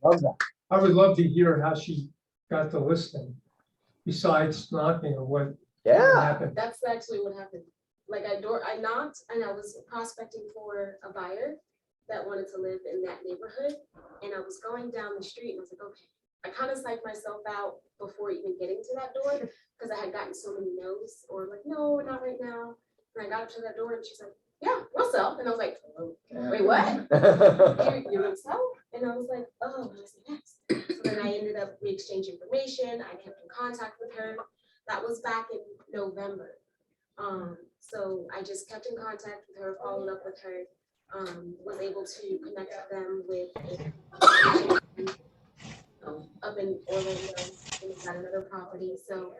Love that. I would love to hear how she got the listing, besides knocking or what Yeah. happened. That's actually what happened. Like I knocked and I was prospecting for a buyer that wanted to live in that neighborhood. And I was going down the street and I was like, okay, I kind of psyched myself out before even getting to that door because I had gotten so many no's or like, no, not right now. And I got up to that door and she's like, yeah, we'll sell. And I was like, wait, what? You will sell? And I was like, oh, what is next? So then I ended up, we exchanged information. I kept in contact with her. That was back in November. So I just kept in contact with her, followed up with her, was able to connect with them with up in Orlando, and got another property. So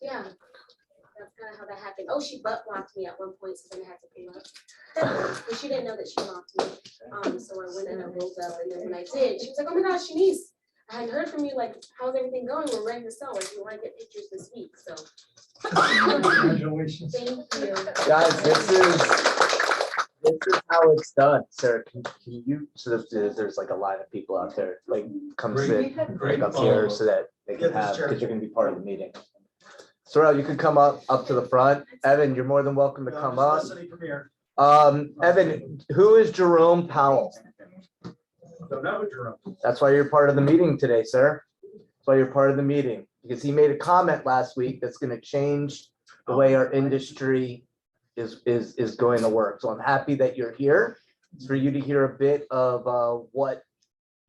yeah, that's kind of how that happened. Oh, she butt blocked me at one point, so then I had to pull up. But she didn't know that she blocked me. So I went and I rolled up, and then when I did, she was like, oh my gosh, Shanice, I hadn't heard from you. Like, how's everything going? We're ready to sell. Like, we want to get pictures this week. So Congratulations. thank you. Guys, this is how it's done. Sarah, can you, so there's like a line of people out there, like come sit like up here so that they can have, because you're gonna be part of the meeting. Sorrel, you can come up to the front. Evan, you're more than welcome to come up. Evan, who is Jerome Powell? Don't know Jerome. That's why you're part of the meeting today, sir. That's why you're part of the meeting, because he made a comment last week that's going to change the way our industry is going to work. So I'm happy that you're here. It's for you to hear a bit of what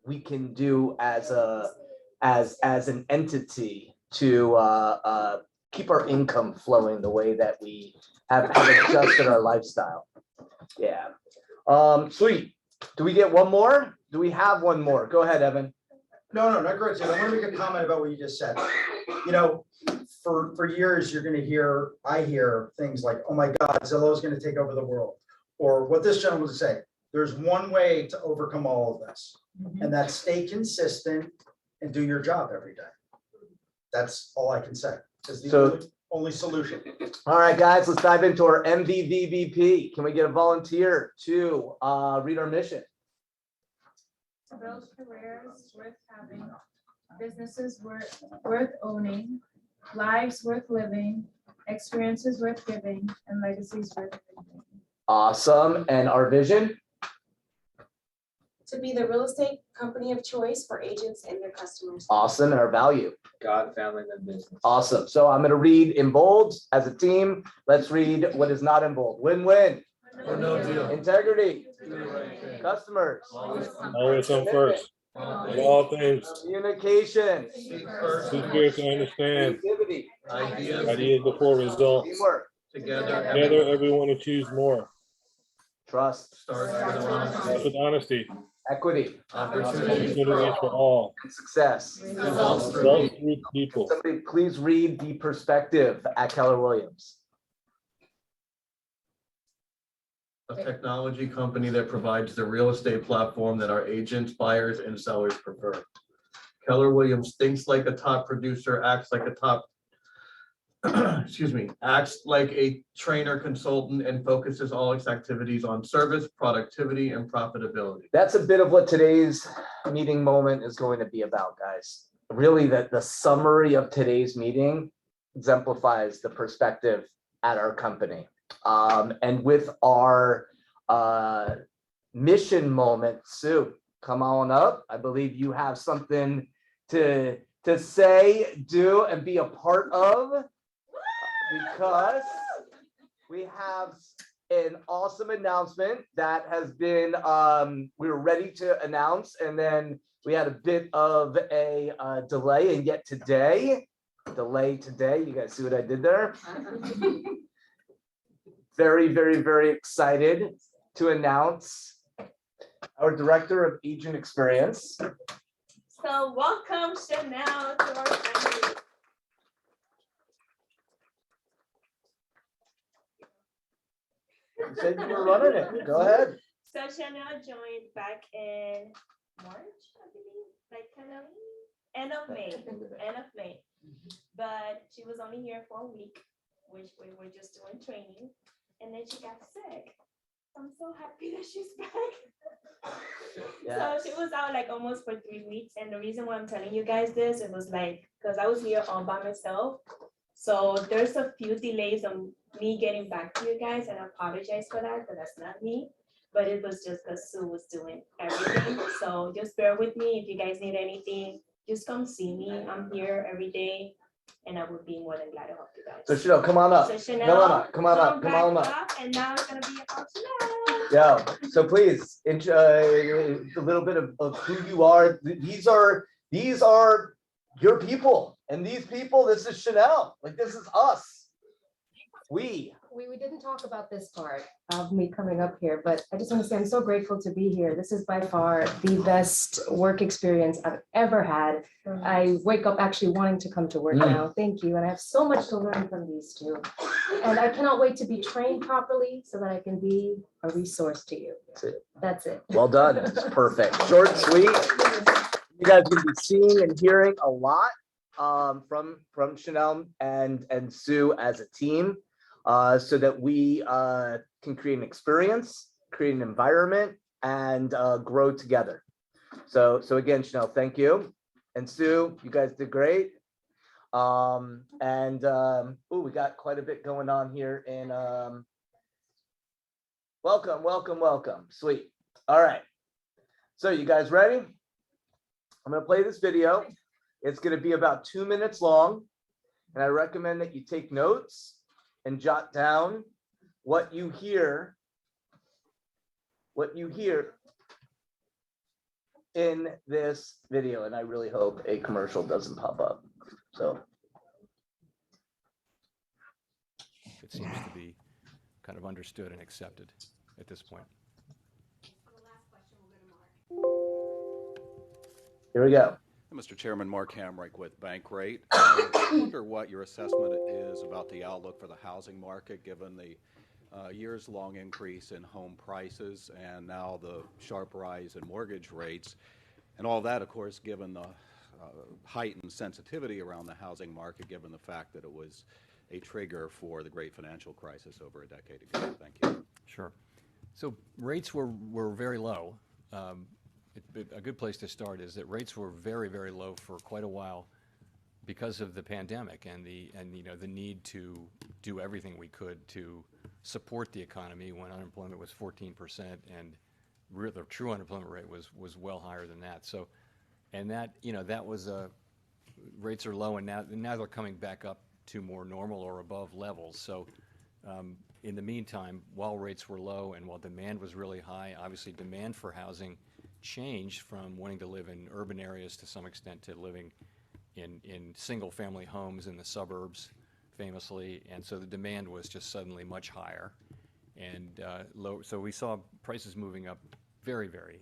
we can do as an entity to keep our income flowing the way that we have adjusted our lifestyle. Yeah. Sweet. Do we get one more? Do we have one more? Go ahead, Evan. No, not great. I want to make a comment about what you just said. You know, for years, I hear things like, oh my God, Zillow is going to take over the world. Or what this gentleman would say, there's one way to overcome all of this, and that's stay consistent and do your job every day. That's all I can say. It's the only solution. All right, guys, let's dive into our MVVVP. Can we get a volunteer to read our mission? To build careers worth having, businesses worth owning, lives worth living, experiences worth giving, and legacies worth living. Awesome. And our vision? To be the real estate company of choice for agents and their customers. Awesome. And our value? God, family, and business. Awesome. So I'm going to read in bold as a team. Let's read what is not in bold. Win-win. No deal. Integrity. Customers. Always come first. In all things. Communication. Seek first to understand. Creativity. Ideas before results. Teamwork. Together, everyone achieves more. Trust. Starts with honesty. Equity. Opportunities for all. And success. Results through people. Somebody please read the perspective at Keller Williams. A technology company that provides the real estate platform that our agents, buyers, and sellers prefer. Keller Williams thinks like a top producer, acts like a top, acts like a trainer, consultant, and focuses all its activities on service, productivity, and profitability. That's a bit of what today's meeting moment is going to be about, guys. Really, the summary of today's meeting exemplifies the perspective at our company. And with our mission moment, Sue, come on up. I believe you have something to say, do, and be a part of, because we have an awesome announcement that has been, we were ready to announce, and then we had a bit of a delay, and yet today, you guys see what I did there? Very, very, very excited to announce our Director of Agent Experience. So welcome Chanel to our family. You said you were running it. Go ahead. So Chanel joined back in March, I believe, like kind of end of May. But she was only here for a week, which we were just doing training. And then she got sick. I'm so happy that she's back. Yeah. So she was out like almost for 3 weeks. And the reason why I'm telling you guys this, it was like, because I was here all by myself. So there's a few delays on me getting back to you guys, and I apologize for that, because that's not me. But it was just because Sue was doing everything. So just bear with me. If you guys need anything, just come see me. I'm here every day, and I would be more than glad to help you guys. So Chanel, come on up. So Come on up. Come on up. Come on back up. And now it's gonna be about Chanel. Yeah. So please, a little bit of who you are. These are your people, and these people. This is Chanel. Like, this is us. We didn't talk about this part of me coming up here, but I just want to say I'm so grateful to be here. This is by far the best work experience I've ever had. I wake up actually wanting to come to work now. Thank you. And I have so much to learn from these two. And I cannot wait to be trained properly so that I can be a resource to you. That's it. well done. It's perfect. Short, sweet. You guys can be seeing and hearing a lot from Chanel and Sue as a team. So that we can create an experience, create an environment, and grow together. So again, Chanel, thank you. And Sue, you guys did great. We got quite a bit going on here. And welcome. Sweet. All right. So you guys ready? I'm going to play this video. It's going to be about 2 minutes long. And I recommend that you take notes and jot down what you hear in this video. And I really hope a commercial doesn't pop up. So it seems to be kind of understood and accepted at this point. here we go. Mr. Chairman, Mark Hamrick with Bankrate. I wonder what your assessment is about the outlook for the housing market, given the years-long increase in home prices and now the sharp rise in mortgage rates. And all that, of course, given the heightened sensitivity around the housing market, given the fact that it was a trigger for the great financial crisis over a decade ago. Thank you. Sure. So rates were very low. A good place to start is that rates were very, very low for quite a while because of the pandemic and the need to do everything we could to support the economy when unemployment was 14% and the true unemployment rate was well higher than that. So, and that was rates are low, and now they're coming back up to more normal or above levels. So in the meantime, while rates were low and while demand was really high, obviously demand for housing changed from wanting to live in urban areas to some extent to living in single-family homes in the suburbs, famously, and so the demand was just suddenly much higher and low. So we saw prices moving up very, very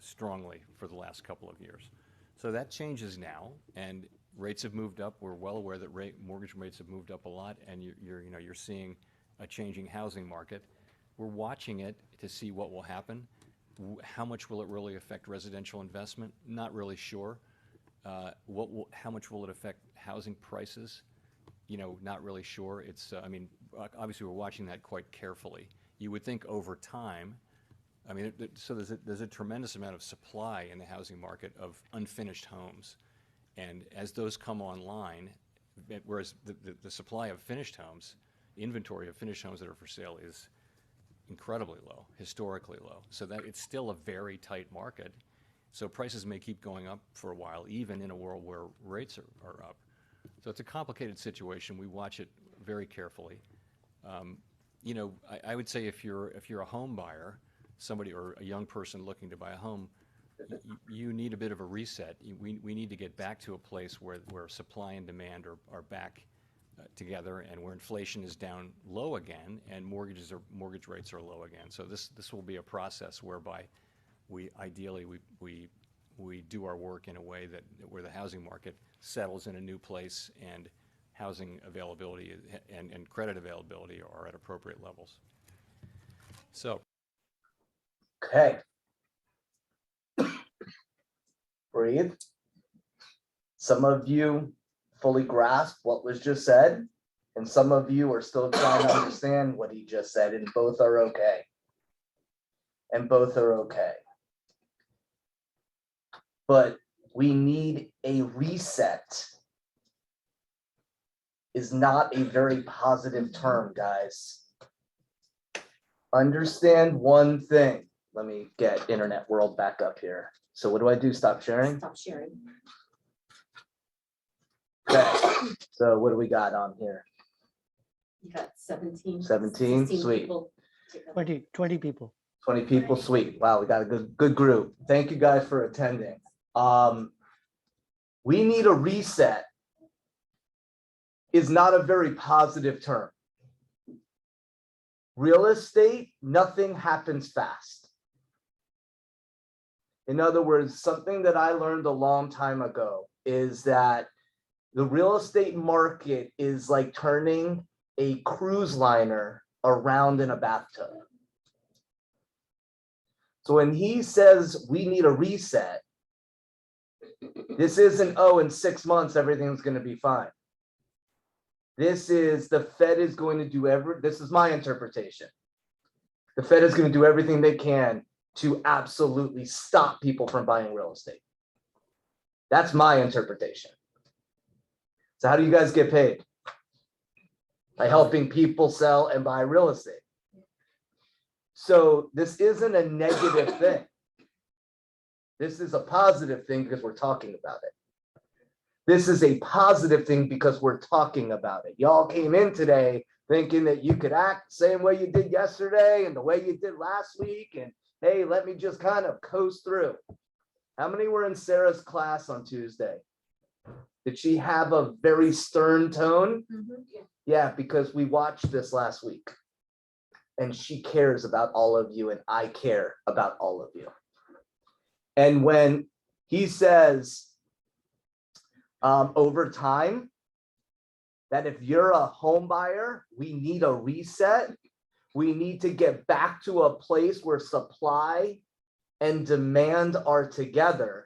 strongly for the last couple of years. So that changes now, and rates have moved up. We're well aware that mortgage rates have moved up a lot, and you're seeing a changing housing market. We're watching it to see what will happen. How much will it really affect residential investment? Not really sure. How much will it affect housing prices? Not really sure. Obviously we're watching that quite carefully. You would think over time, so there's a tremendous amount of supply in the housing market of unfinished homes. And as those come online, whereas the supply of finished homes, inventory of finished homes that are for sale is incredibly low, historically low. So that it's still a very tight market. So prices may keep going up for a while, even in a world where rates are up. So it's a complicated situation. We watch it very carefully. I would say if you're a home buyer, somebody or a young person looking to buy a home, you need a bit of a reset. We need to get back to a place where supply and demand are back together, and where inflation is down low again, and mortgage rates are low again. So this will be a process whereby we ideally do our work in a way where the housing market settles in a new place and housing availability and credit availability are at appropriate levels. So. Okay. Breathe. Some of you fully grasp what was just said, and some of you are still trying to understand what he just said, and both are okay. and both are okay. But we need a reset is not a very positive term, guys. Understand one thing. Let me get internet world back up here. So what do I do? Stop sharing? Stop sharing. Okay. So what do we got on here? You got 17. 17, 16 sweet. people. 20 people. 20 people, sweet. Wow, we got a good group. Thank you guys for attending. We need a reset is not a very positive term. Real estate, nothing happens fast. In other words, something that I learned a long time ago is that the real estate market is like turning a cruise liner around in a bathtub. So when he says we need a reset, this isn't, oh, in 6 months, everything's going to be fine. This is the Fed is going to do this is my interpretation. The Fed is going to do everything they can to absolutely stop people from buying real estate. That's my interpretation. So how do you guys get paid? By helping people sell and buy real estate. So this isn't a negative thing. This is a positive thing because we're talking about it. This is a positive thing because we're talking about it. Y'all came in today thinking that you could act the same way you did yesterday and the way you did last week. And hey, let me just kind of coast through. How many were in Sarah's class on Tuesday? Did she have a very stern tone? Yeah, because we watched this last week. And she cares about all of you, and I care about all of you. And when he says over time, that if you're a home buyer, we need a reset. We need to get back to a place where supply and demand are together.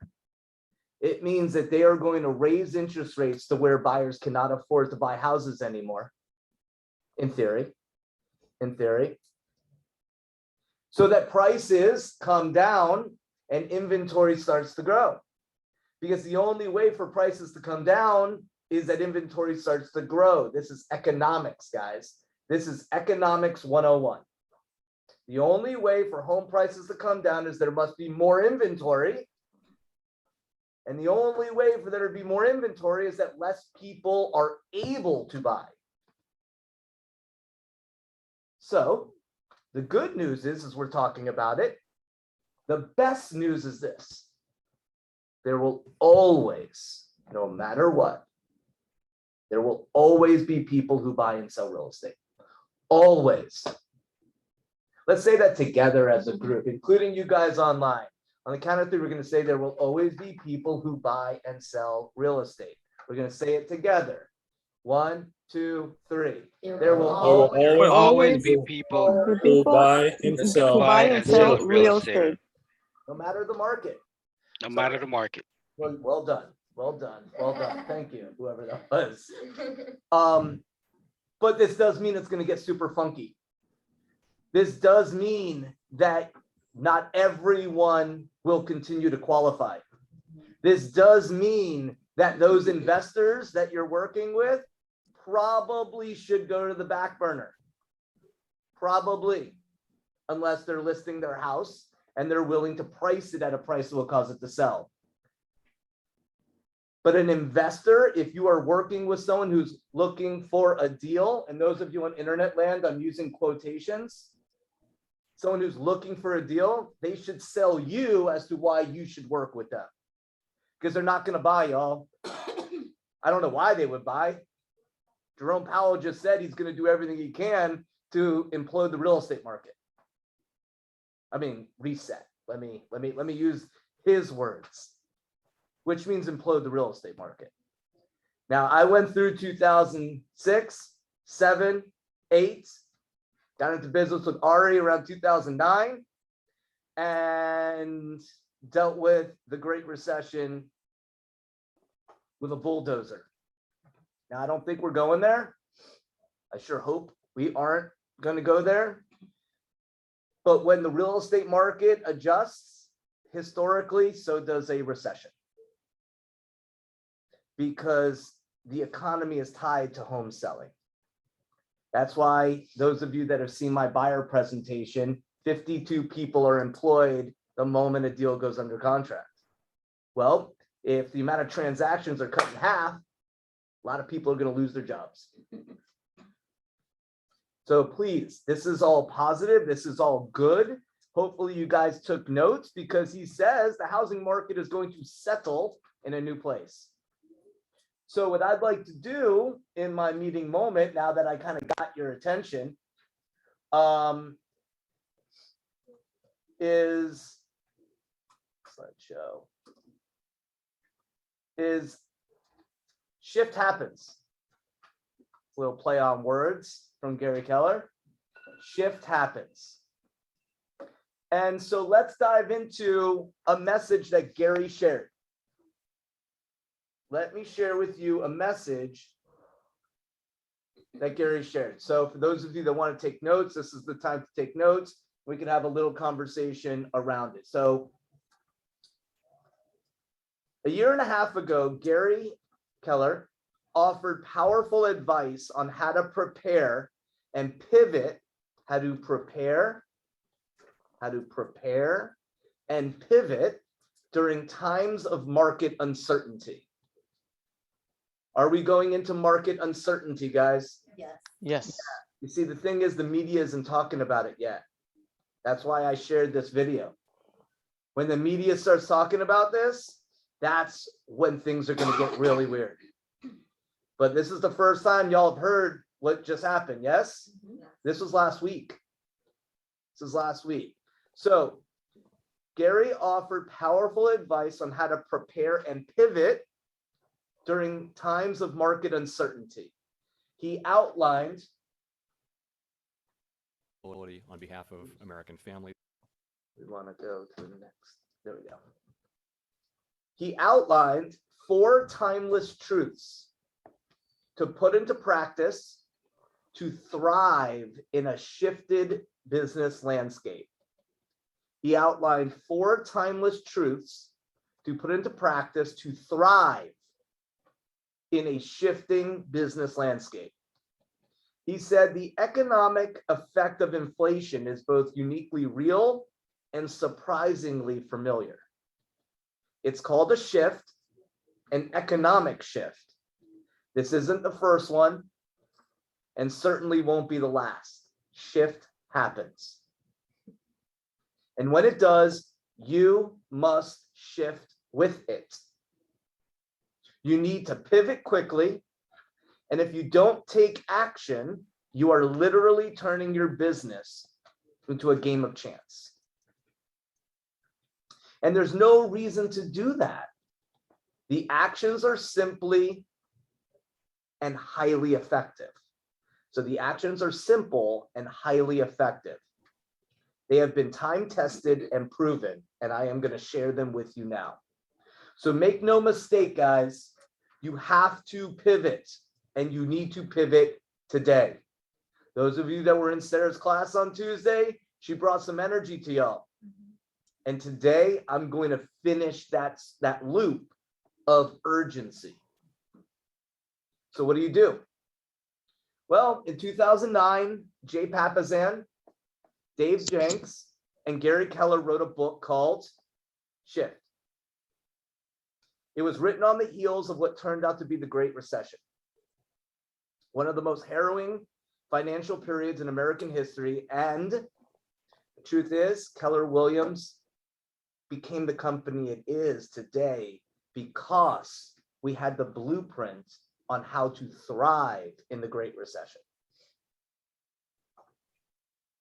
It means that they are going to raise interest rates to where buyers cannot afford to buy houses anymore. In theory. So that prices come down and inventory starts to grow. Because the only way for prices to come down is that inventory starts to grow. This is economics, guys. This is economics 101. The only way for home prices to come down is there must be more inventory. And the only way for there to be more inventory is that less people are able to buy. So the good news is, as we're talking about it, the best news is this. There will always, no matter what, there will always be people who buy and sell real estate. Always. Let's say that together as a group, including you guys online. On the count of three, we're going to say there will always be people who buy and sell real estate. We're going to say it together. 1, 2, 3. There will always be people who buy and sell real estate. no matter the market. no matter the market. Well done. Thank you, whoever that was. But this does mean it's going to get super funky. This does mean that not everyone will continue to qualify. This does mean that those investors that you're working with probably should go to the back burner. Probably, unless they're listing their house and they're willing to price it at a price that will cause it to sell. But an investor, if you are working with someone who's looking for a deal, and those of you on internet land, I'm using quotations, someone who's looking for a deal, they should sell you as to why you should work with them. Because they're not going to buy, y'all. I don't know why they would buy. Jerome Powell just said he's going to do everything he can to implode the real estate market. I mean, reset. Let me use his words, which means implode the real estate market. Now, I went through 2006, 7, 8, got into business with Ari around 2009, and dealt with the Great Recession with a bulldozer. Now, I don't think we're going there. I sure hope we aren't going to go there. But when the real estate market adjusts, historically, so does a recession. Because the economy is tied to home selling. That's why those of you that have seen my buyer presentation, 52 people are employed the moment a deal goes under contract. Well, if the amount of transactions are cut in half, a lot of people are going to lose their jobs. So please, this is all positive. This is all good. Hopefully you guys took notes, because he says the housing market is going to settle in a new place. So what I'd like to do in my meeting moment, now that I kind of got your attention, is slideshow, is shift happens. A little play on words from Gary Keller. Shift happens. And so let's dive into a message that Gary shared. Let me share with you a message that Gary shared. So for those of you that want to take notes, this is the time to take notes. We can have a little conversation around it. So a year and a half ago, Gary Keller offered powerful advice on how to prepare and pivot, how to prepare and pivot during times of market uncertainty. Are we going into market uncertainty, guys? Yes. Yes. You see, the thing is, the media isn't talking about it yet. That's why I shared this video. When the media starts talking about this, that's when things are going to get really weird. But this is the first time y'all have heard what just happened, yes? This was last week. This is last week. So Gary offered powerful advice on how to prepare and pivot during times of market uncertainty. He outlined on behalf of American families. We want to go to the next. There we go. He outlined 4 timeless truths to put into practice to thrive in a shifted business landscape. He outlined 4 timeless truths to put into practice to thrive in a shifting business landscape. He said the economic effect of inflation is both uniquely real and surprisingly familiar. It's called a shift, an economic shift. This isn't the first one, and certainly won't be the last. Shift happens. And when it does, you must shift with it. You need to pivot quickly. And if you don't take action, you are literally turning your business into a game of chance. And there's no reason to do that. The actions are simply and highly effective. So the actions are simple and highly effective. They have been time tested and proven, and I am going to share them with you now. So make no mistake, guys, you have to pivot, and you need to pivot today. Those of you that were in Sarah's class on Tuesday, she brought some energy to y'all. And today I'm going to finish that loop of urgency. So what do? Well, in 2009, Jay Papasan, Dave Jenks, and Gary Keller wrote a book called Shift. It was written on the heels of what turned out to be the Great Recession, one of the most harrowing financial periods in American history. And the truth is, Keller Williams became the company it is today because we had the blueprint on how to thrive in the Great Recession.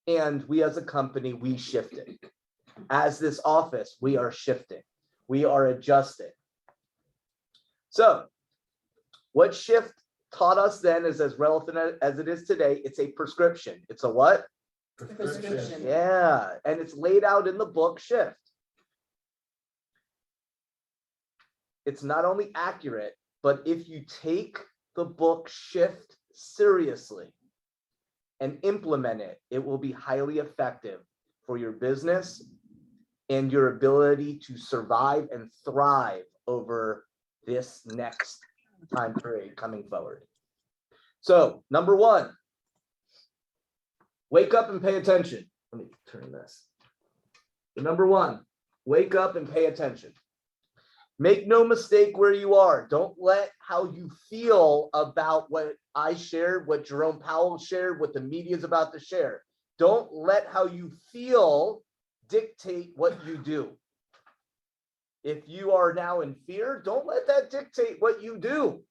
And we as a company, we shifted. As this office, we are shifting. We are adjusting. So what Shift taught us then is as relevant as it is today. It's a prescription. It's a what? Prescription. Yeah, and it's laid out in the book Shift. It's not only accurate, but if you take the book Shift seriously and implement it, it will be highly effective for your business and your ability to survive and thrive over this next time period coming forward. So, number one, wake up and pay attention. Let me turn this. Number one, wake up and pay attention. Make no mistake where you are. Don't let how you feel about what I shared, what Jerome Powell shared, what the media is about to share. Don't let how you feel dictate what you do. If you are now in fear, don't let that dictate what you do.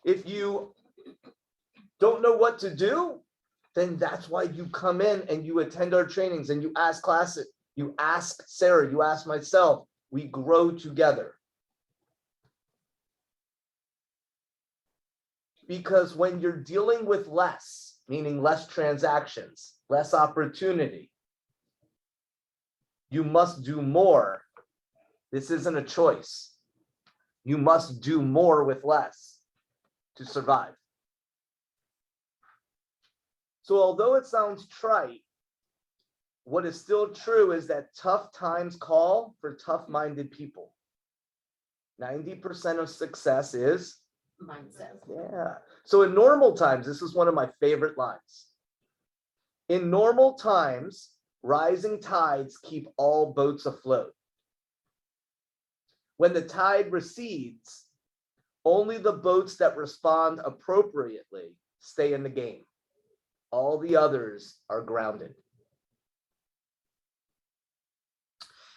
If you don't know what to do, then that's why you come in and you attend our trainings and you ask classes. You ask Sarah, you ask myself, we grow together. Because when you're dealing with less, meaning less transactions, less opportunity, you must do more. This isn't a choice. You must do more with less to survive. So although it sounds trite, what is still true is that tough times call for tough-minded people. 90% of success is Mindset. yeah. So in normal times, this is one of my favorite lines. In normal times, rising tides keep all boats afloat. When the tide recedes, only the boats that respond appropriately stay in the game. All the others are grounded.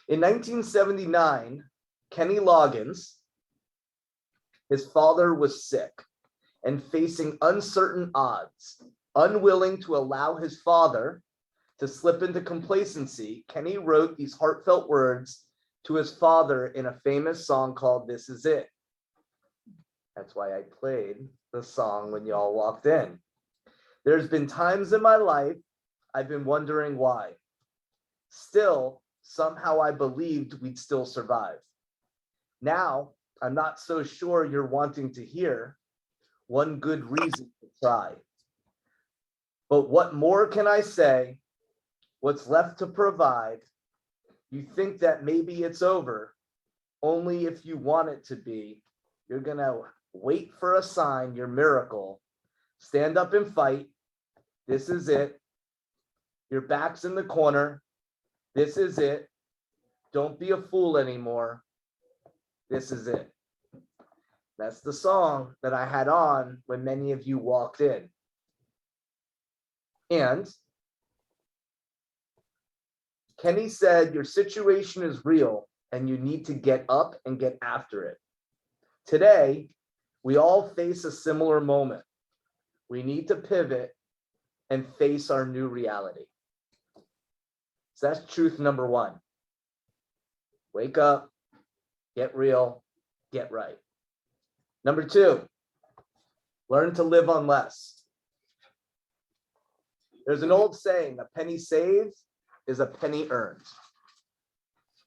In 1979, Kenny Loggins, his father was sick and facing uncertain odds. Unwilling to allow his father to slip into complacency, Kenny wrote these heartfelt words to his father in a famous song called "This Is It." That's why I played the song when y'all walked in. There's been times in my life I've been wondering why. Still, somehow I believed we'd still survive. Now, I'm not so sure you're wanting to hear one good reason to try. But what more can I say? What's left to provide? You think that maybe it's over, only if you want it to be. You're gonna wait for a sign, your miracle. Stand up and fight. This is it. Your back's in the corner. This is it. Don't be a fool anymore. This is it. That's the song that I had on when many of you walked in. And Kenny said, your situation is real and you need to get up and get after it. Today, we all face a similar moment. We need to pivot and face our new reality. So that's truth number one. Wake up, get real, get right. Number two, learn to live on less. There's an old saying, a penny saved is a penny earned.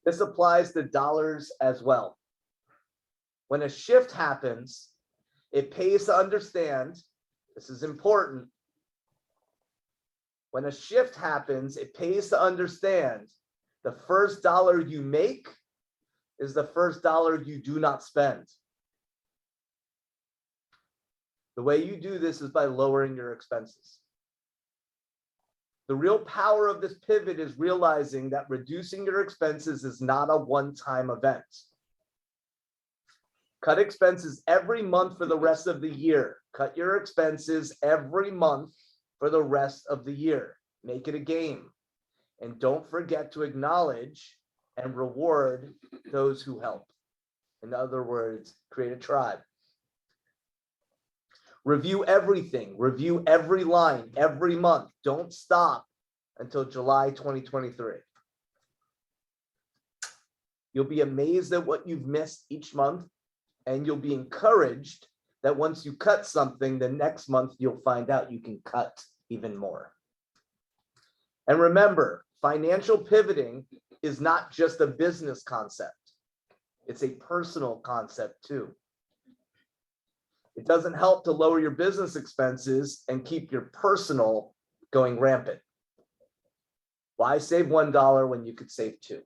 This applies to dollars as well. When a shift happens, it pays to understand, this is important. When a shift happens, it pays to understand the first dollar you make is the first dollar you do not spend. The way you do this is by lowering your expenses. The real power of this pivot is realizing that reducing your expenses is not a one-time event. Cut expenses every month for the rest of the year. Cut your expenses every month for the rest of the year. Make it a game. And don't forget to acknowledge and reward those who help. In other words, create a tribe. Review everything. Review every line every month. Don't stop until July 2023. You'll be amazed at what you've missed each month, and you'll be encouraged that once you cut something, the next month you'll find out you can cut even more. And remember, financial pivoting is not just a business concept. It's a personal concept too. It doesn't help to lower your business expenses and keep your personal going rampant. Why save $1 when you could save 2?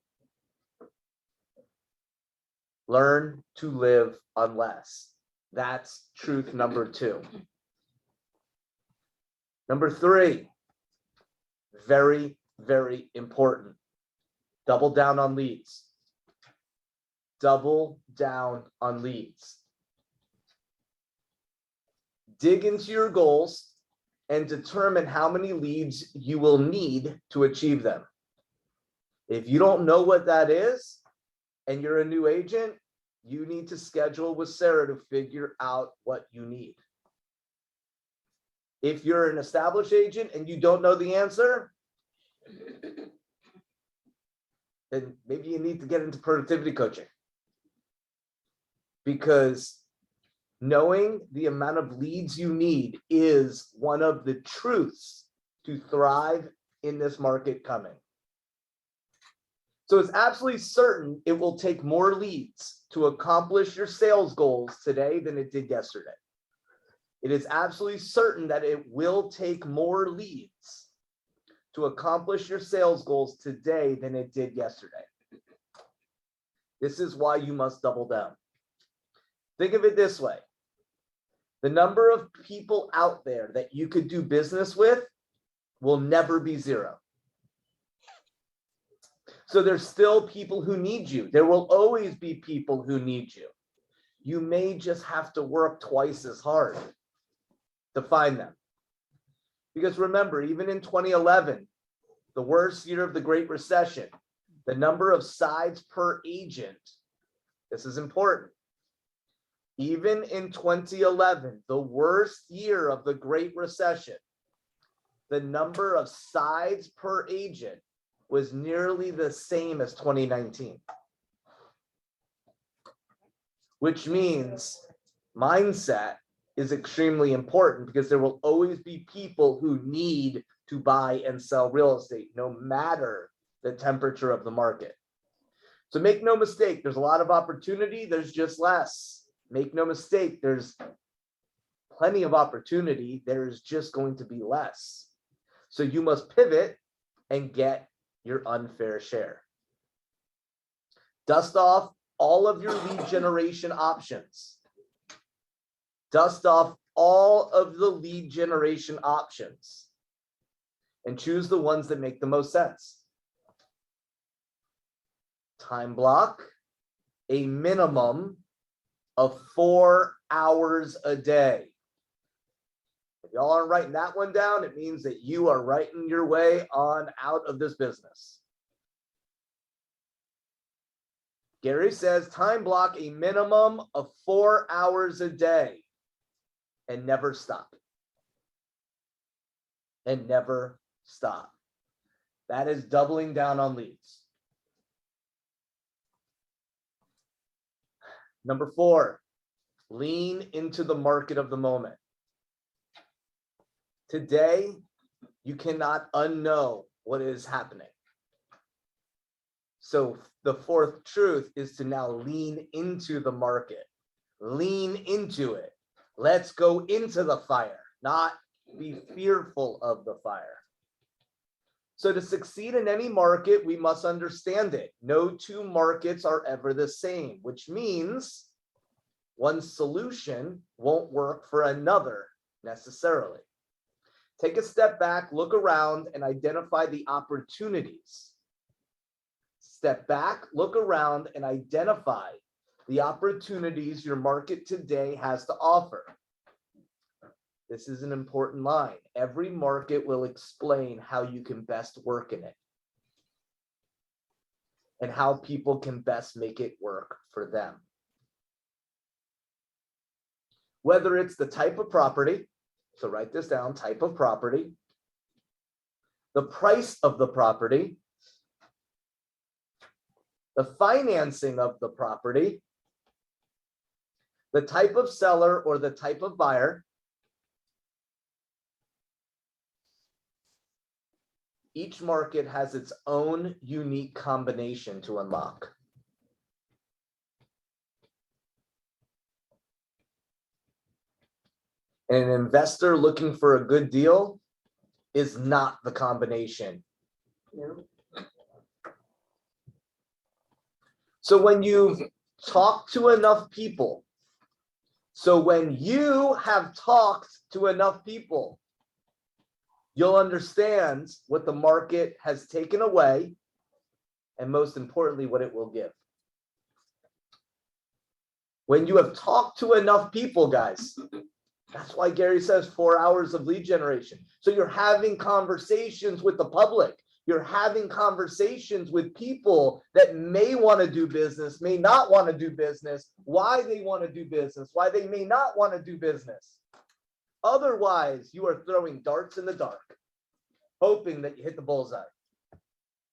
Learn to live on less. That's truth number 2. Number 3, very, very important. Double down on leads. Double down on leads. Dig into your goals and determine how many leads you will need to achieve them. If you don't know what that is, and you're a new agent, you need to schedule with Sarah to figure out what you need. If you're an established agent and you don't know the answer, then maybe you need to get into productivity coaching. Because knowing the amount of leads you need is one of the truths to thrive in this market coming. So it's absolutely certain it will take more leads to accomplish your sales goals today than it did yesterday. It is absolutely certain that it will take more leads to accomplish your sales goals today than it did yesterday. This is why you must double down. Think of it this way. The number of people out there that you could do business with will never be 0. So there's still people who need you. There will always be people who need you. You may just have to work twice as hard to find them. Because remember, even in 2011, the worst year of the Great Recession, the number of sides per agent, this is important. Even in 2011, the worst year of the Great Recession, the number of sides per agent was nearly the same as 2019. Which means mindset is extremely important because there will always be people who need to buy and sell real estate, no matter the temperature of the market. So make no mistake, there's a lot of opportunity, there's just less. Make no mistake, there's plenty of opportunity, there's just going to be less. So you must pivot and get your unfair share. Dust off all of your lead generation options. Dust off all of the lead generation options and choose the ones that make the most sense. Time block a minimum of 4 hours a day. If y'all aren't writing that one down, it means that you are writing your way on out of this business. Gary says time block a minimum of 4 hours a day and never stop. And never stop. That is doubling down on leads. Number 4, lean into the market of the moment. Today, you cannot unknow what is happening. So the 4th truth is to now lean into the market. Lean into it. Let's go into the fire, not be fearful of the fire. So to succeed in any market, we must understand it. No 2 markets are ever the same, which means one solution won't work for another necessarily. Take a step back, look around, and identify the opportunities. Step back, look around, and identify the opportunities your market today has to offer. This is an important line. Every market will explain how you can best work in it and how people can best make it work for them. Whether it's the type of property, so write this down, type of property, the price of the property, the financing of the property, the type of seller or the type of buyer, each market has its own unique combination to unlock. And an investor looking for a good deal is not the combination So when you talk to enough people, so when you have talked to enough people, you'll understand what the market has taken away, and most importantly, what it will give. When you have talked to enough people, guys, that's why Gary says 4 hours of lead generation. So you're having conversations with the public. You're having conversations with people that may want to do business, may not want to do business, why they want to do business, why they may not want to do business. Otherwise, you are throwing darts in the dark, hoping that you hit the bullseye.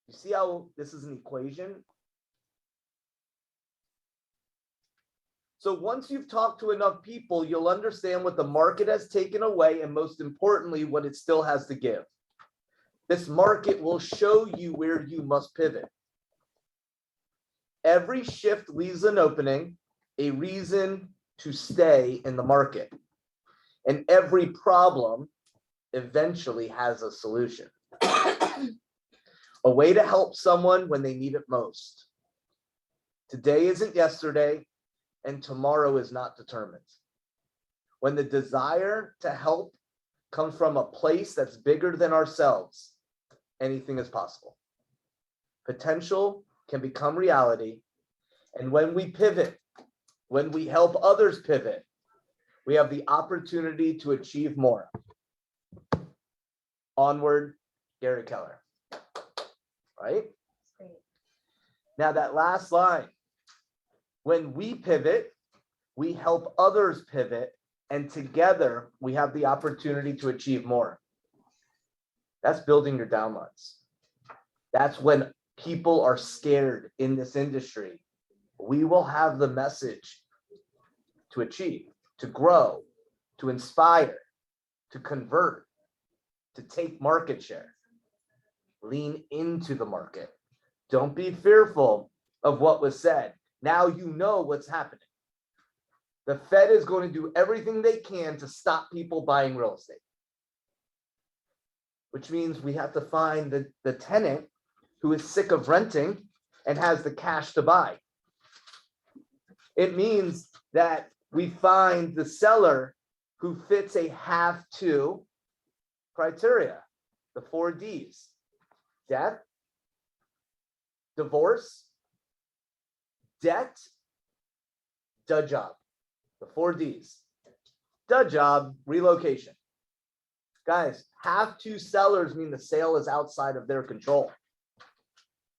You see how this is an equation? So once you've talked to enough people, you'll understand what the market has taken away, and most importantly, what it still has to give. This market will show you where you must pivot. Every shift leaves an opening, a reason to stay in the market. And every problem eventually has a solution. A way to help someone when they need it most. Today isn't yesterday, and tomorrow is not determined. When the desire to help comes from a place that's bigger than ourselves, anything is possible. Potential can become reality. And when we pivot, when we help others pivot, we have the opportunity to achieve more. Onward, Gary Keller. Right? Now that last line, when we pivot, we help others pivot, and together we have the opportunity to achieve more. That's building your downlines. That's when people are scared in this industry. We will have the message to achieve, to grow, to inspire, to convert, to take market share. Lean into the market. Don't be fearful of what was said. Now you know what's happening. The Fed is going to do everything they can to stop people buying real estate. Which means we have to find the tenant who is sick of renting and has the cash to buy. It means that we find the seller who fits a have to criteria, the 4 Ds: death, divorce, debt, duh job. The 4 Ds. Duh job, relocation. Guys, have to sellers mean the sale is outside of their control.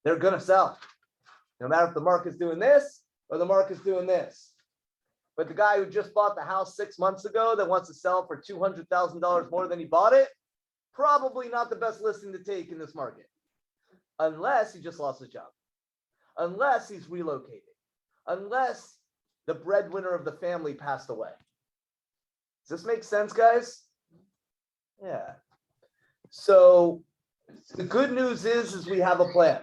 They're going to sell. No matter if the market's doing this or the market's doing this. But the guy who just bought the house 6 months ago that wants to sell for $200,000 more than he bought it, probably not the best listing to take in this market. Unless he just lost his job. Unless he's relocated. Unless the breadwinner of the family passed away. Does this make sense, guys? Yeah. So the good news is we have a plan.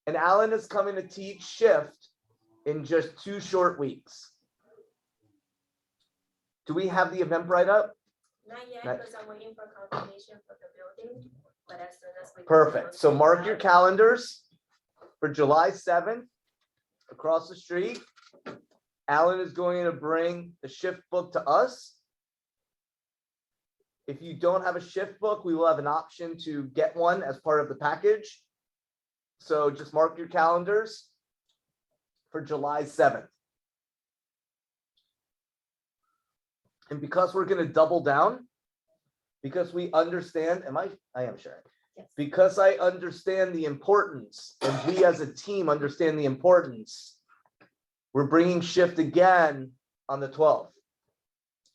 And Alan is coming to teach shift in just 2 short weeks. Do we have the Eventbrite up? Not yet, because I'm waiting for confirmation for the building, but as soon as we. Perfect. So mark your calendars for July 7th, across the street. Alan is going to bring the shift book to us. If you don't have a shift book, we will have an option to get one as part of the package. So just mark your calendars for July 7th. And because we're going to double down, because we understand, I am sharing. Yes. Because I understand the importance, and we as a team understand the importance, we're bringing shift again on the 12th.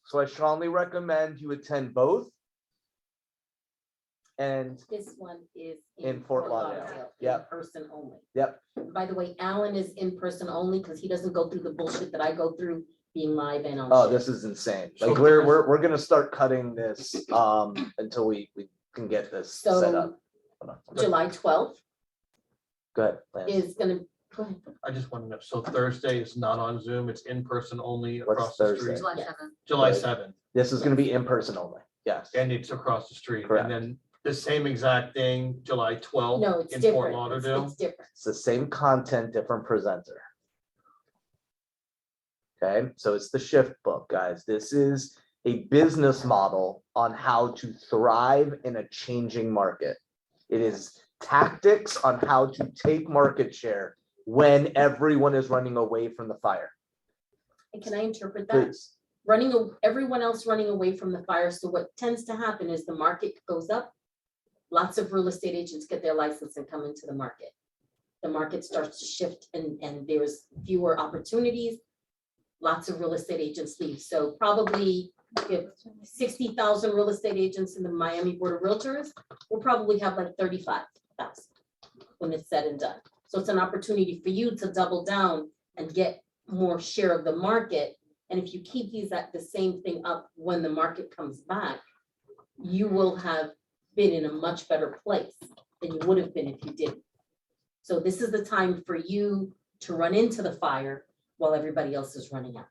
So I strongly recommend you attend both. And This one is in Fort Lauderdale. Yep. In person only. Yep. By the way, Alan is in person only because he doesn't go through the bullshit that I go through being live and on. Oh, shift. this is insane. Like we're gonna start cutting this until we can get this set So up. Hold on. July 12th Go ahead, Lance. is gonna, go ahead. I just want to know, so Thursday is not on Zoom, it's in person only What's across the Thursday? street? July 7th. July 7th. This is gonna be in person only. Yes. and it's across the street. Correct. And then the same exact thing, July No, twelfth it's in Fort different. It's Lauderdale. different. It's the same content, different presenter. Okay, so it's the shift book, guys. This is a business model on how to thrive in a changing market. It is tactics on how to take market share when everyone is running away from the fire. And can I interpret that? Please. Everyone else running away from the fire. So what tends to happen is the market goes up. Lots of real estate agents get their license and come into the market. The market starts to shift and there's fewer opportunities. Lots of real estate agents leave. So probably if 60,000 real estate agents in the Miami Board of Realtors, we'll probably have like 35,000 when it's said and done. So it's an opportunity for you to double down and get more share of the market. And if you keep these at the same thing up when the market comes back, you will have been in a much better place than you would have been if you didn't. So this is the time for you to run into the fire while everybody else is running out.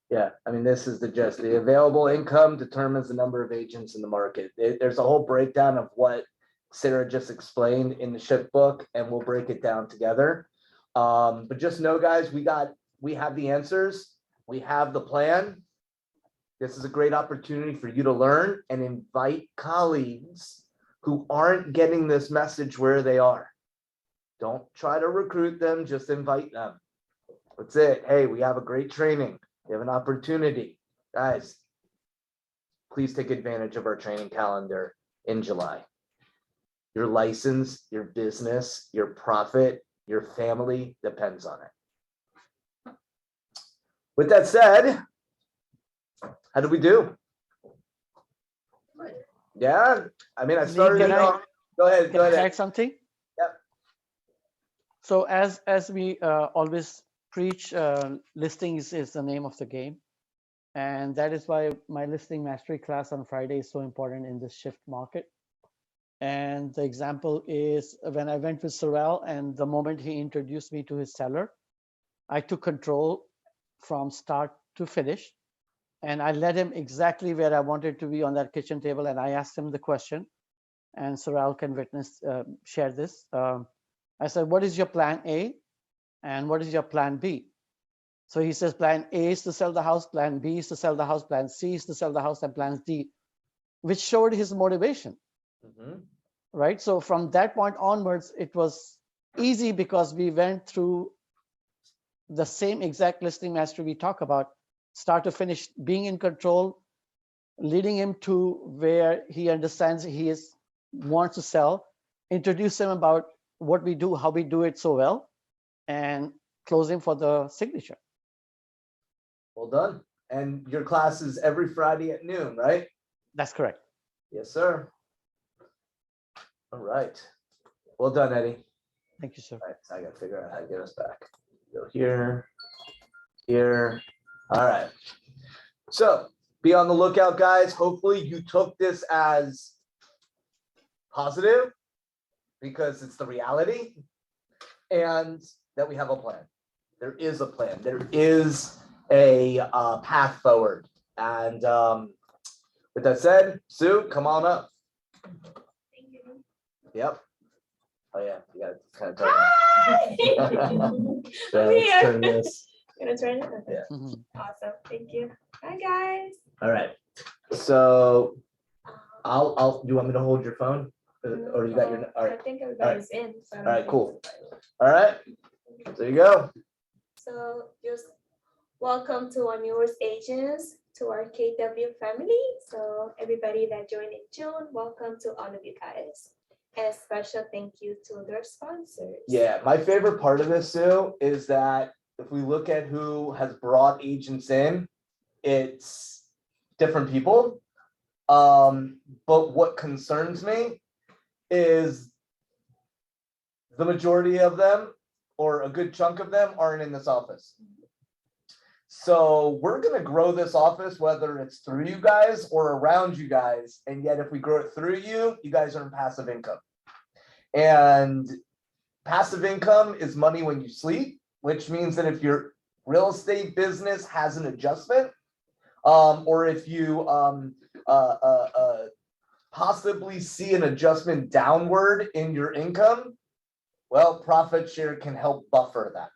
Yeah, I mean, this is the gist. The available income determines the number of agents in the market. There's a whole breakdown of what Sarah just explained in the shift book, and we'll break it down together. But just know, guys, we have the answers. We have the plan. This is a great opportunity for you to learn and invite colleagues who aren't getting this message where they are. Don't try to recruit them, just invite them. That's it. Hey, we have a great training. We have an opportunity. Guys, please take advantage of our training calendar in July. Your license, your business, your profit, your family depends on it. With that said, how did we do? Yeah, I mean, I started Can it I- off. Go ahead, Can I add something? Yep. So as we always preach, listings is the name of the game. And that is why my listing mastery class on Friday is so important in this shift market. And the example is when I went with Sorrel, and the moment he introduced me to his seller, I took control from start to finish. And I led him exactly where I wanted to be on that kitchen table. And I asked him the question, and Sorrel can share this. I said, what is your plan A? And what is your plan B? So he says, plan A is to sell the house, plan B is to sell the house, plan C is to sell the house, and plan D, which showed his motivation. Right? So from that point onwards, it was easy because we went through the same exact listing mastery we talk about, start to finish, being in control, leading him to where he understands wants to sell, introduce him about what we do, how we do it so well, and close him for the signature. Well done. And your class is every Friday at noon, right? That's correct. Yes, sir. All right. Well done, Eddie. Thank you, sir. All right, so I gotta figure out how to get us back. Go here, here. All right. So be on the lookout, guys. Hopefully you took this as positive because it's the reality and that we have a plan. There is a plan. There is a path forward. And with that said, Sue, come on up. Yep. Oh yeah, you gotta kind of turn Hi! Yeah, I'm let's here. turn this. Gonna turn it? Okay. Yeah. Awesome. Thank you. Hi, guys. All right. So I'll you want me to hold your phone? Or you got your all I right. think everybody's in. So I All don't right, think cool. it's- All right. There you go. So just welcome to our newest agents, to our KW family. So everybody that joined in June, welcome to all of you guys. And special thank you to their sponsors. Yeah, my favorite part of this, Sue, is that if we look at who has brought agents in, it's different people. But what concerns me is the majority of them, or a good chunk of them, aren't in this office. So we're gonna grow this office, whether it's through you guys or around you guys. And yet if we grow it through you, you guys earn passive income. And passive income is money when you sleep, which means that if your real estate business has an adjustment, or if you possibly see an adjustment downward in your income, well, profit share can help buffer that.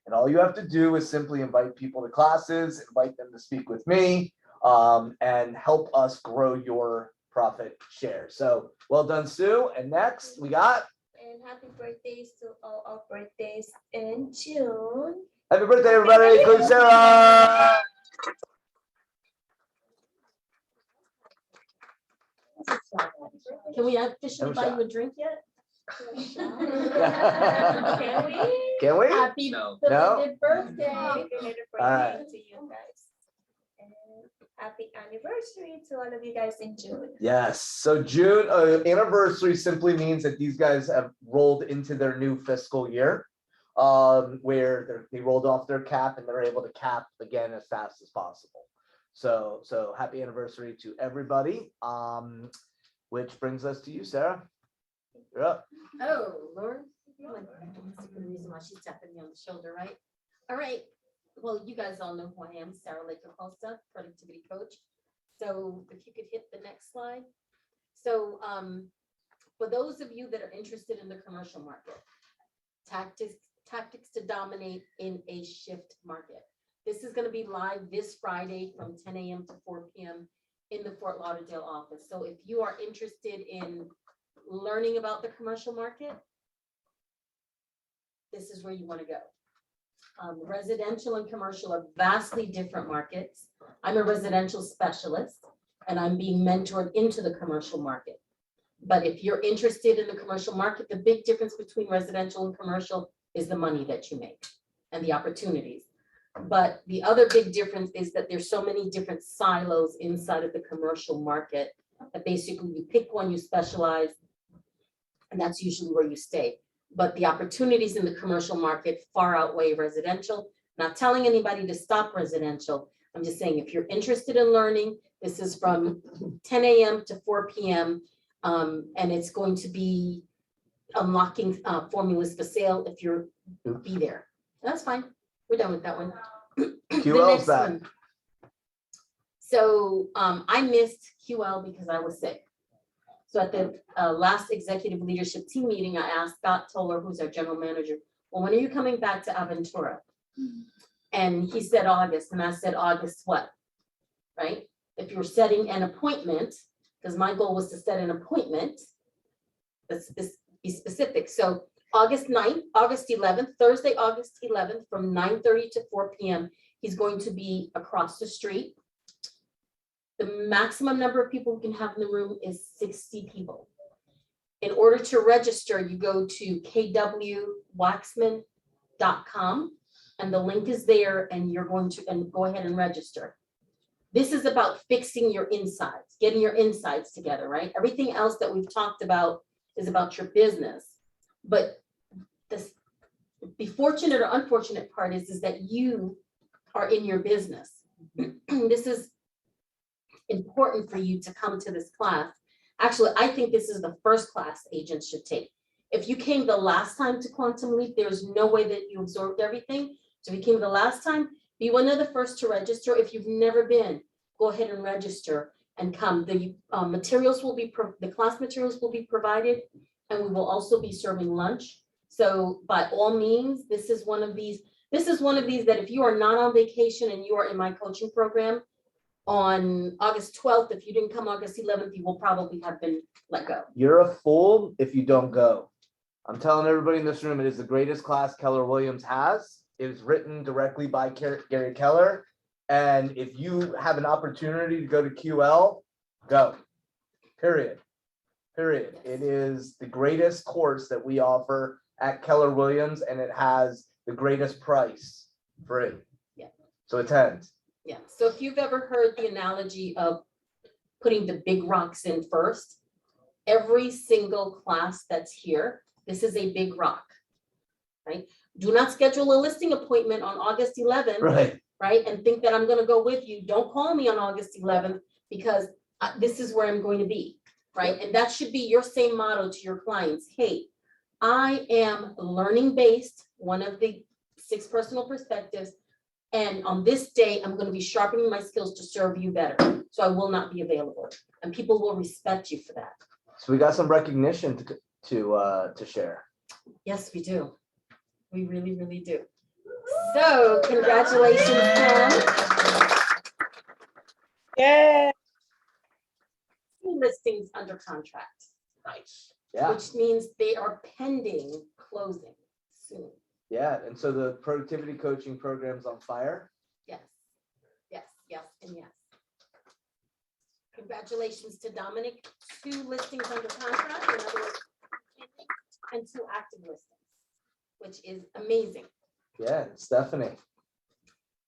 And all you have to do is simply invite people to classes, invite them to speak with me, and help us grow your profit share. So well done, Sue. And next we got. And happy birthdays to all our birthdays in June. Happy birthday, everybody, including Sarah. Can we officially buy you a drink yet? Can we? Can we? Happy No. belated birthday. Happy belated right. birthday to you guys. And happy anniversary to all of you guys in June. Yes. So June anniversary simply means that these guys have rolled into their new fiscal year, where they rolled off their cap and they're able to cap again as fast as possible. So happy anniversary to everybody. Which brings us to you, Sarah. You're up. Oh, Lord. That's the reason why she's tapping me on the shoulder, right? All right. Well, you guys all know who I am, Sarah Laker Costa, productivity coach. So if you could hit the next slide. So for those of you that are interested in the commercial market, tactics to dominate in a shift market. This is going to be live this Friday from 10 a.m. to 4 p.m. in the Fort Lauderdale office. So if you are interested in learning about the commercial market, this is where you want to go. Residential and commercial are vastly different markets. I'm a residential specialist and I'm being mentored into the commercial market. But if you're interested in the commercial market, the big difference between residential and commercial is the money that you make and the opportunities. But the other big difference is that there's so many different silos inside of the commercial market that basically you pick one, you specialize, and that's usually where you stay. But the opportunities in the commercial market far outweigh residential. Not telling anybody to stop residential. I'm just saying if you're interested in learning, this is from 10 a.m. to 4 p.m. And it's going to be unlocking formulas for sale if you're be there. That's fine. We're done with that one. QL's back. One. So I missed QL because I was sick. So at the last executive leadership team meeting, I asked Scott Toller, who's our general manager, well, when are you coming back to Aventura? And he said August, and I said, August what? Right? If you're setting an appointment, because my goal was to set an appointment, let's be specific. So August 9th, August 11th, Thursday, August 11th, from 9:30 to 4 p.m. He's going to be across the street. The maximum number of people we can have in the room is 60 people. In order to register, you go to kwAventura.com and the link is there and you're going to go ahead and register. This is about fixing your insides, getting your insides together, right? Everything else that we've talked about is about your business. But the fortunate or unfortunate part is that you are in your business. This is important for you to come to this class. Actually, I think this is the first class agents should take. If you came the last time to Quantum Leap, there's no way that you absorbed everything. So if you came the last time, be one of the first to register. If you've never been, go ahead and register and come. The materials will be, the class materials will be provided, and we will also be serving lunch. So by all means, this is one of these that if you are not on vacation and you are in my coaching program, on August 12th, if you didn't come August 11th, you will probably have been let go. You're a fool if you don't go. I'm telling everybody in this room, it is the greatest class Keller Williams has. It is written directly by Gary Keller. And if you have an opportunity to go to QL, go. Period. Period. It is the greatest course that we offer at Keller Williams, and it has the greatest price, free. Yeah. So attend. Yeah. So if you've ever heard the analogy of putting the big rocks in first, every single class that's here, this is a big rock, right? Do not schedule a listing appointment on August 11th, right? And think that I'm going to go with you. Don't call me on August 11th because this is where I'm going to be, right? And that should be your same motto to your clients. Hey, I am learning based, one of the 6 personal perspectives. And on this day, I'm gonna be sharpening my skills to serve you better. So I will not be available. And people will respect you for that. So we got some recognition to share. Yes, we do. We really, really do. So congratulations, Pam. Yeah. Two listings under contract, Yeah, which means they are pending closing soon. yeah. And so the productivity coaching program's on fire. Yes, yes, yes, and yes. Congratulations to Dominic, 2 listings under contract, in other words, and 2 active listings, which is amazing. Yeah, and Stephanie.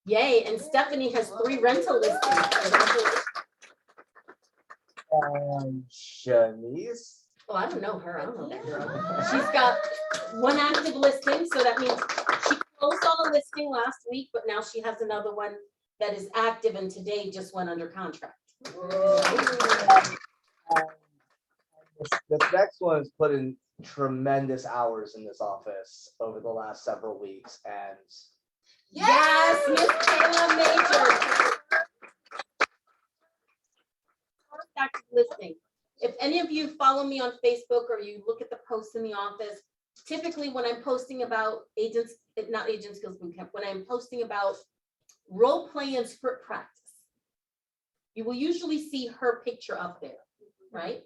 Yay, and Stephanie has 3 rental listings. Congratulations. Shanice. Oh, I don't know her, I don't know that girl. She's got 1 active listing, so that means she closed on a listing last week, but now she has another one that is active and today just went under contract. This next one has put in tremendous hours in this office over the last several weeks, and Yes, Miss Kayla Major. First active listing. If any of you follow me on Facebook or you look at the posts in the office, typically when I'm posting about agents, not agent skills bootcamp, when I'm posting about role play and script practice, you will usually see her picture up there, right?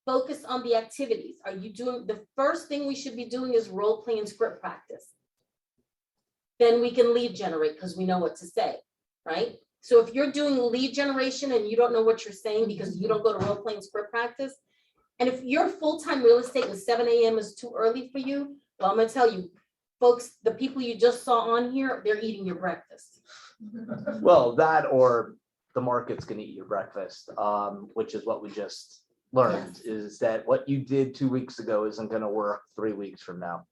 Focus on the activities. Are you doing, the first thing we should be doing is role play and script practice. Then we can lead generate because we know what to say, right? So if you're doing lead generation and you don't know what you're saying because you don't go to role playing script practice, and if you're full-time real estate and 7 a.m. is too early for you, well, I'm gonna tell you, folks, the people you just saw on here, they're eating your breakfast. well, that or the market's gonna eat your breakfast, which is what we just learned, is that what you did 2 weeks ago isn't gonna work 3 weeks from now.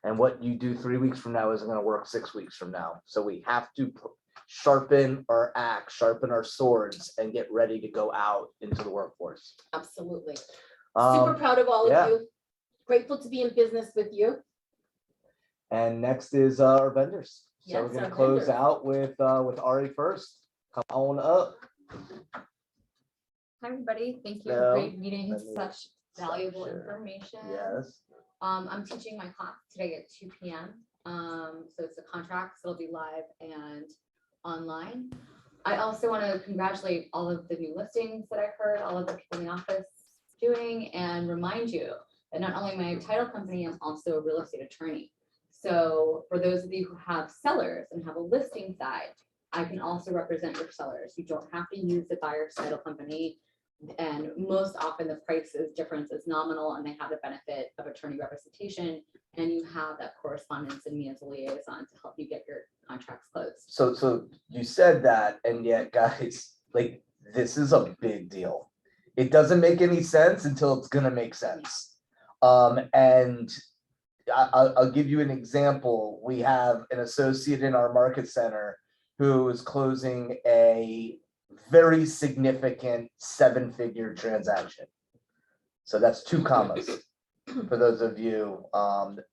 And what you do 3 weeks from now isn't gonna work 6 weeks from now. So we have to sharpen our axe, sharpen our swords, and get ready to go out into the workforce. Absolutely. Super proud of all yeah. of you. Grateful to be in business with you. And next is our vendors. So Yes, we're gonna our close vendors. out with Ari first. Come on up. Hi, everybody. Thank you. Hello. Great meeting. Let me Such valuable share. information. Yes. I'm teaching my class today at 2 p.m. So it's a contract, so it'll be live and online. I also want to congratulate all of the new listings that I heard, all of the people in the office doing, and remind you that not only my title company, I'm also a real estate attorney. So for those of you who have sellers and have a listing side, I can also represent your sellers. You don't have to use the buyer's title company. And most often the price difference is nominal and they have the benefit of attorney representation. And you have that correspondence and me as a liaison to help you get your contracts closed. So you said that, and yet, guys, like, this is a big deal. It doesn't make any sense until it's gonna make sense. And I'll give you an example. We have an associate in our market center who is closing a very significant 7-figure transaction. So that's 2 commas for those of you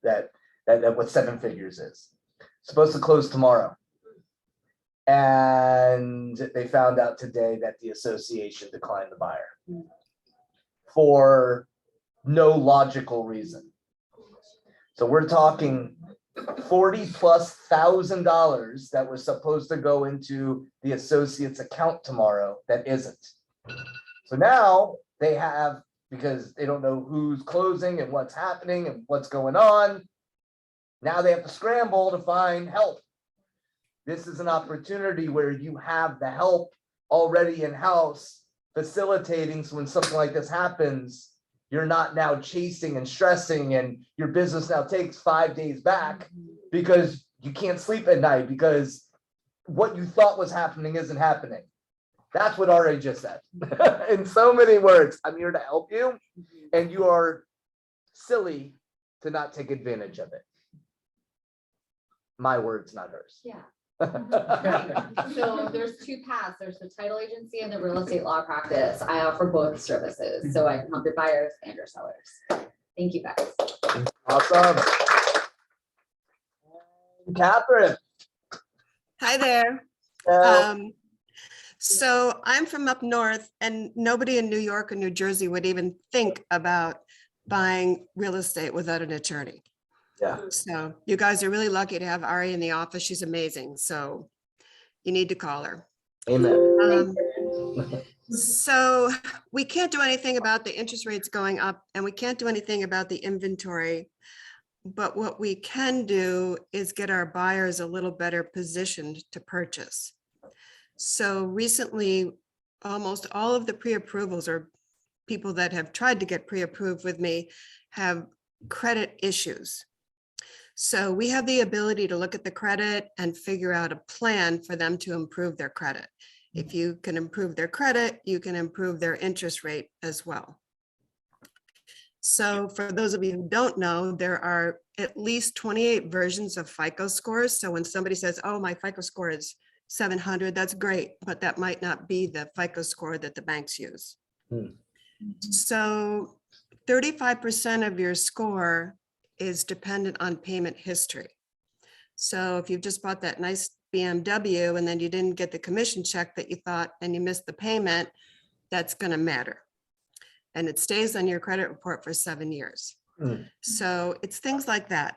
that what 7 figures is. Supposed to close tomorrow. And they found out today that the association declined the buyer for no logical reason. So we're talking $40,000+ that was supposed to go into the associate's account tomorrow that isn't. So now they have, because they don't know who's closing and what's happening and what's going on, now they have to scramble to find help. This is an opportunity where you have the help already in-house facilitating, so when something like this happens, you're not now chasing and stressing, and your business now takes 5 days back because you can't sleep at night because what you thought was happening isn't happening. That's what RA just said. In so many words, I'm here to help you, and you are silly to not take advantage of it. My words, not hers. Yeah. So there's 2 paths. There's the title agency and the real estate law practice. I offer both services, so I can help your buyers and your sellers. Thank you, guys. Awesome. Catherine. Hi there. Well, So I'm from up north and nobody in New York or New Jersey would even think about buying real estate without an attorney. yeah, So you guys are really lucky to have Ari in the office. She's amazing. So you need to call her. amen. So we can't do anything about the interest rates going up and we can't do anything about the inventory. But what we can do is get our buyers a little better positioned to purchase. So recently, almost all of the pre-approvals or people that have tried to get pre-approved with me have credit issues. So we have the ability to look at the credit and figure out a plan for them to improve their credit. If you can improve their credit, you can improve their interest rate as well. So for those of you who don't know, there are at least 28 versions of FICO scores. So when somebody says, oh, my FICO score is 700, that's great, but that might not be the FICO score that the banks use. So 35% of your score is dependent on payment history. So if you've just bought that nice BMW and then you didn't get the commission check that you thought and you missed the payment, that's going to matter. And it stays on your credit report for 7 years. So it's things like that.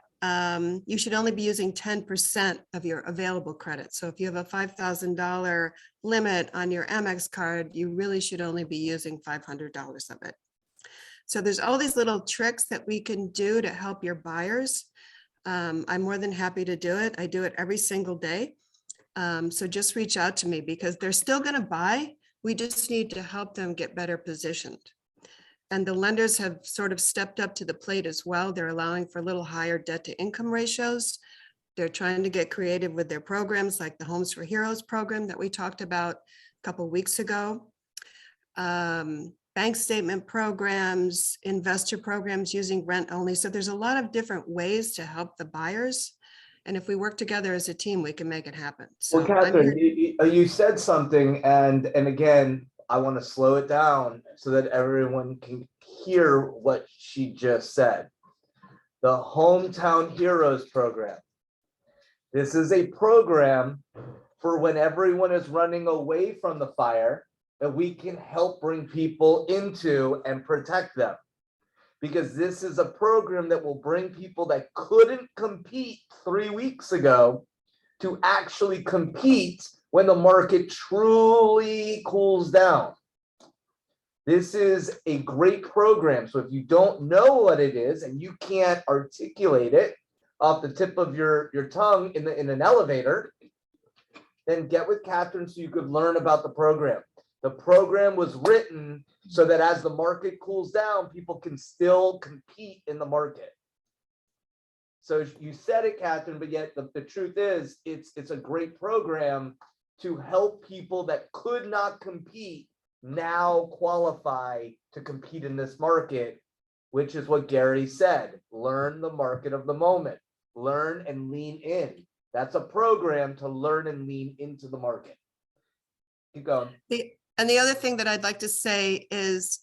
You should only be using 10% of your available credit. So if you have a $5,000 limit on your Amex card, you really should only be using $500 of it. So there's all these little tricks that we can do to help your buyers. I'm more than happy to do it. I do it every single day. So just reach out to me because they're still going to buy. We just need to help them get better positioned. And the lenders have sort of stepped up to the plate as well. They're allowing for a little higher debt to income ratios. They're trying to get creative with their programs like the Homes for Heroes program that we talked about a couple of weeks ago. Bank statement programs, investor programs using rent only. So there's a lot of different ways to help the buyers. And if we work together as a team, we can make it happen. So Well, Catherine, you said something, and again, I want to slow it down so that everyone can hear what she just said. The Hometown Heroes program. This is a program for when everyone is running away from the fire, that we can help bring people into and protect them. Because this is a program that will bring people that couldn't compete 3 weeks ago to actually compete when the market truly cools down. This is a great program. So if you don't know what it is and you can't articulate it off the tip of your tongue in an elevator, then get with Catherine so you could learn about the program. The program was written so that as the market cools down, people can still compete in the market. So you said it, Catherine, but yet the truth is it's a great program to help people that could not compete now qualify to compete in this market, which is what Gary said. Learn the market of the moment. Learn and lean in. That's a program to learn and lean into the market. Keep going. And the other thing that I'd like to say is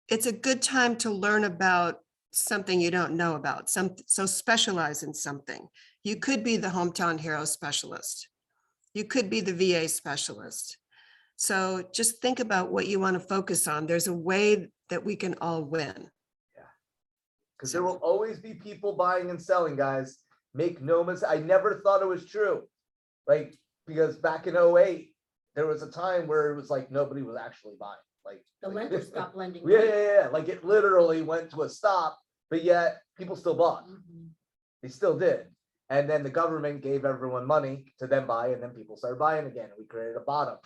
it's a good time to learn about something you don't know about. So specialize in something. You could be the Hometown Hero specialist. You could be the VA specialist. So just think about what you want to focus on. There's a way that we can all win. Yeah. Because there will always be people buying and selling, guys. Make no mistake. I never thought it was true. Like, because back in 2008, there was a time where it was like nobody was actually buying. Like The lenders stopped lending. yeah. Like it literally went to a stop, but yet people still bought. They still did. And then the government gave everyone money to then buy, and then people started buying again. And we created a bottom.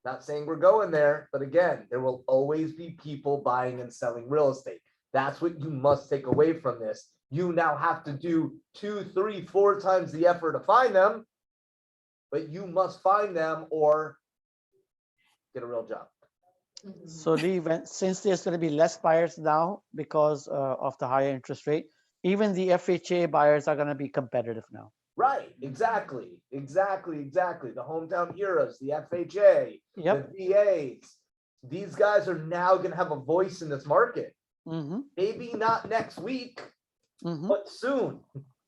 Not saying we're going there, but again, there will always be people buying and selling real estate. That's what you must take away from this. You now have to do 2, 3, 4 times the effort to find them, but you must find them or get a real job. So Lee, since there's going to be less buyers now because of the higher interest rate, even the FHA buyers are going to be competitive now. Right, exactly. The Hometown Heroes, the FHA, the VAs. These guys are now going to have a voice in this market. Maybe not next week, but soon.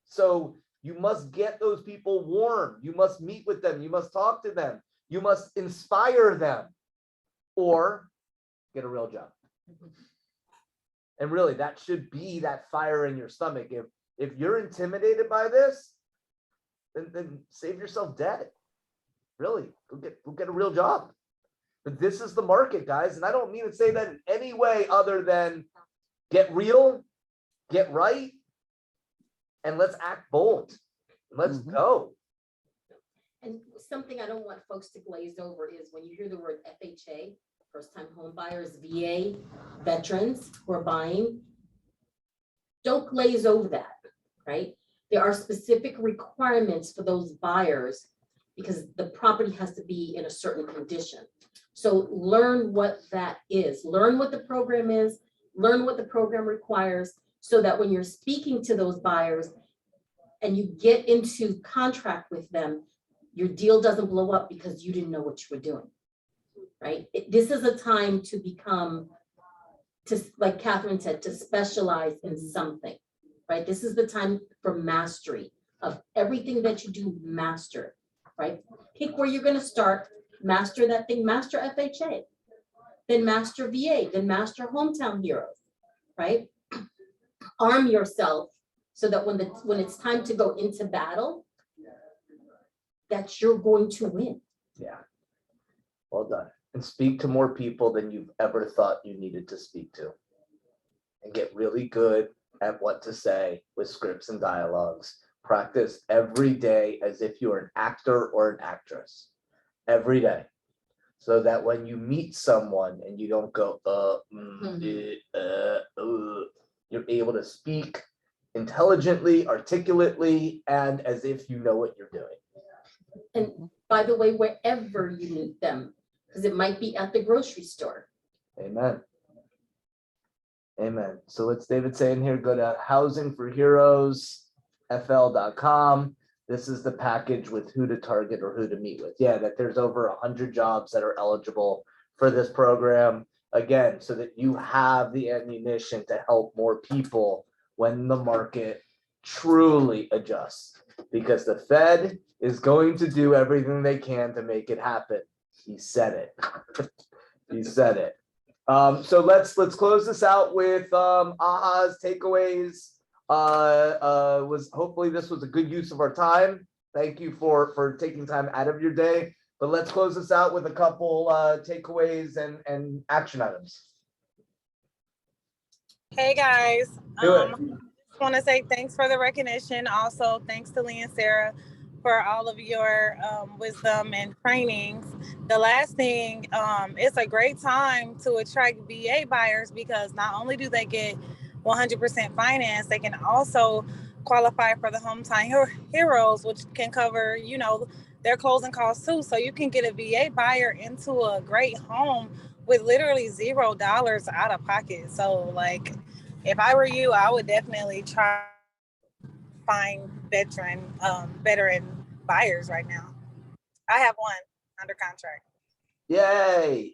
So You must get those people warm. You must meet with them. You must talk to them. You must inspire them, or get a real job. And really, that should be that fire in your stomach. If you're intimidated by this, then save yourself dead. Really, go get a real job. But this is the market, guys. And I don't mean to say that in any way other than get real, get right, and let's act bold. Let's go. And something I don't want folks to glaze over is when you hear the word FHA, first-time home buyers, VA, veterans who are buying, don't glaze over that, right? There are specific requirements for those buyers because the property has to be in a certain condition. So learn what that is. Learn what the program is. Learn what the program requires so that when you're speaking to those buyers and you get into contract with them, your deal doesn't blow up because you didn't know what you were doing, right? This is a time to become, like Catherine said, to specialize in something, right? This is the time for mastery of everything that you do, master, right? Pick where you're gonna start, master that thing, master FHA, then master VA, then master Hometown Heroes, right? Arm yourself so that when it's time to go into battle, that you're going to win. Yeah. Well done. And speak to more people than you've ever thought you needed to speak to. And get really good at what to say with scripts and dialogues. Practice every day as if you're an actor or an actress. Every day. So that when you meet someone and you don't go, you're able to speak intelligently, articulately, and as if you know what you're doing. And by the way, wherever you meet them, because it might be at the grocery store. Amen. Amen. So what's David saying here? Go to housingforheroesfl.com. This is the package with who to target or who to meet with. Yeah, that there's over 100 jobs that are eligible for this program. Again, so that you have the ammunition to help more people when the market truly adjusts. Because the Fed is going to do everything they can to make it happen. He said it. He said it. So let's close this out with AHA's takeaways. Hopefully this was a good use of our time. Thank you for taking time out of your day. But let's close this out with a couple takeaways and action items. Hey guys. Do it. Just want to say thanks for the recognition. Also, thanks to Lee and Sarah for all of your wisdom and trainings. The last thing, it's a great time to attract VA buyers because not only do they get 100% finance, they can also qualify for the Hometown Heroes, which can cover, you know, their closing costs too. So you can get a VA buyer into a great home with literally $0 out of pocket. So like, if I were you, I would definitely try find veteran buyers right now. I have one under contract. Yay.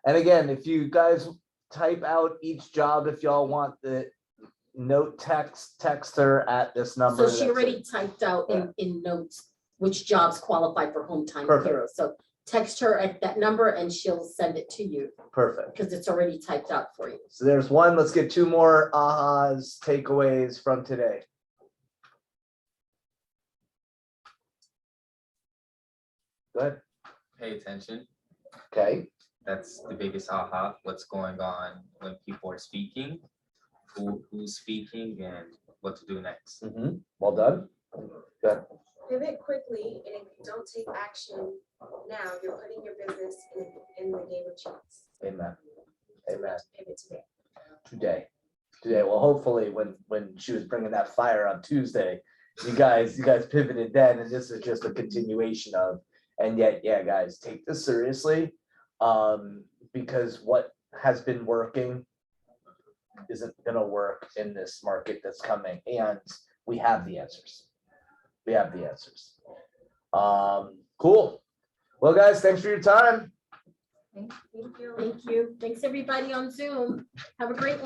And again, if you guys type out each job, if y'all want the note text her at this number. So she already typed out in notes which jobs qualify for Hometown Heroes. So text her at that number and she'll send it to you. Perfect. Because it's already typed out for you. So there's one. Let's get two more AHA's takeaways from today. Go ahead. Pay attention. Okay. That's the biggest aha. What's going on when people are speaking, who's speaking, and what to do next. Well done. Good. Pivot quickly, and if you don't take action now, you're putting your business in the game of chance. Amen. Amen. Pivot Today. Well, hopefully when she was bringing that fire on Tuesday, you guys pivoted then, and this is just a continuation of. And yet, yeah, guys, take this seriously, because what has been working isn't going to work in this market that's coming, and we have the answers. We have the answers. Cool. Well, guys, thanks for your time. Thank you. Thank you. Thanks everybody on Zoom. Have a great one.